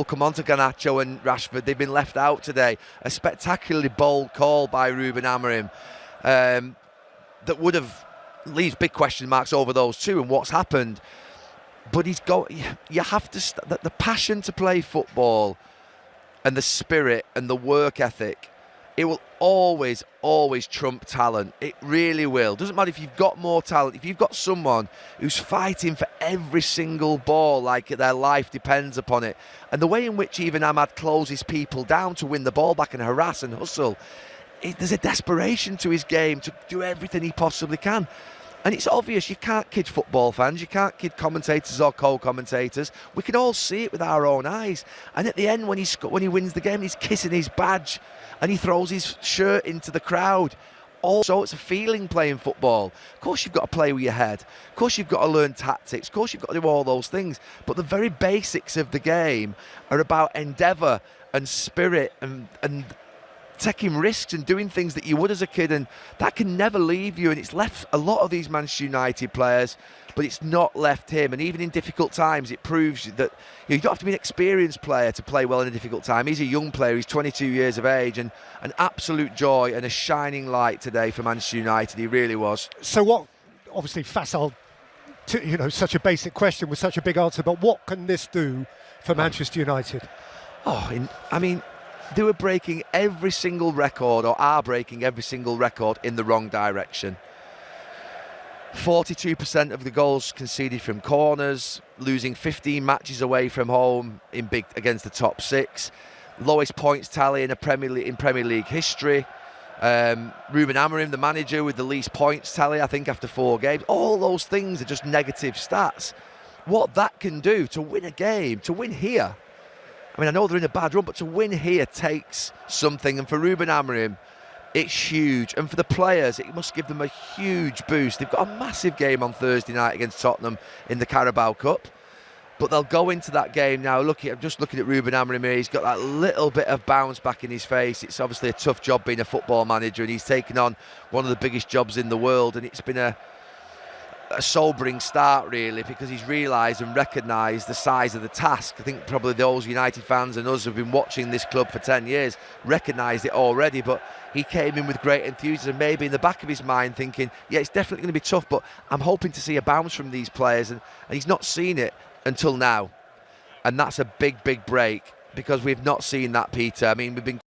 come on to Garnacho and Rashford. They've been left out today. A spectacularly bold call by Ruben Amorim that would have leaves big question marks over those two and what's happened. But you have to the passion to play football and the spirit and the work ethic. It will always trump talent. It really will. Doesn't matter if you've got more talent. If you've got someone who's fighting for every single ball like their life depends upon it, and the way in which even Ahmad closes people down to win the ball back and harass and hustle, there's a desperation to his game to do everything he possibly can. And it's obvious, you can't kid football fans, you can't kid commentators or co-commentators. We can all see it with our own eyes. And at the end, when he wins the game, he's kissing his badge and he throws his shirt into the crowd. Also, it's a feeling playing football. Of course, you've got to play with your head. Of course, you've got to learn tactics. Of course, you've got to do all those things. But the very basics of the game are about endeavour and spirit and taking risks and doing things that you would as a kid, and that can never leave you. And it's left a lot of these Manchester United players, but it's not left him. And even in difficult times, it proves that you don't have to be an experienced player to play well in a difficult time. He's a young player, he's 22 years of age, and an absolute joy and a shining light today for Manchester United. He really was. So what, obviously facile, such a basic question with such a big answer, but what can this do for Manchester United? They were breaking every single record, or are breaking every single record in the wrong direction. 42% of the goals conceded from corners, losing 15 matches away from home against the top six. Lowest points tally in Premier League history. Ruben Amorim, the manager, with the least points tally, I think, after 4 games. All those things are just negative stats. What that can do to win a game, to win here, I know they're in a bad run, but to win here takes something. And for Ruben Amorim, it's huge. And for the players, it must give them a huge boost. They've got a massive game on Thursday night against Tottenham in the Carabao Cup. But they'll go into that game now. I'm just looking at Ruben Amorim here. He's got that little bit of bounce back in his face. It's obviously a tough job being a football manager, and he's taken on one of the biggest jobs in the world. And it's been a sobering start, really, because he's realised and recognised the size of the task. I think probably those United fans and us who have been watching this club for 10 years recognised it already, but he came in with great enthusiasm, maybe in the back of his mind thinking, yeah, it's definitely going to be tough, but I'm hoping to see a bounce from these players, and he's not seen it until now. And that's a big break, because we've not seen that, Peter. We've been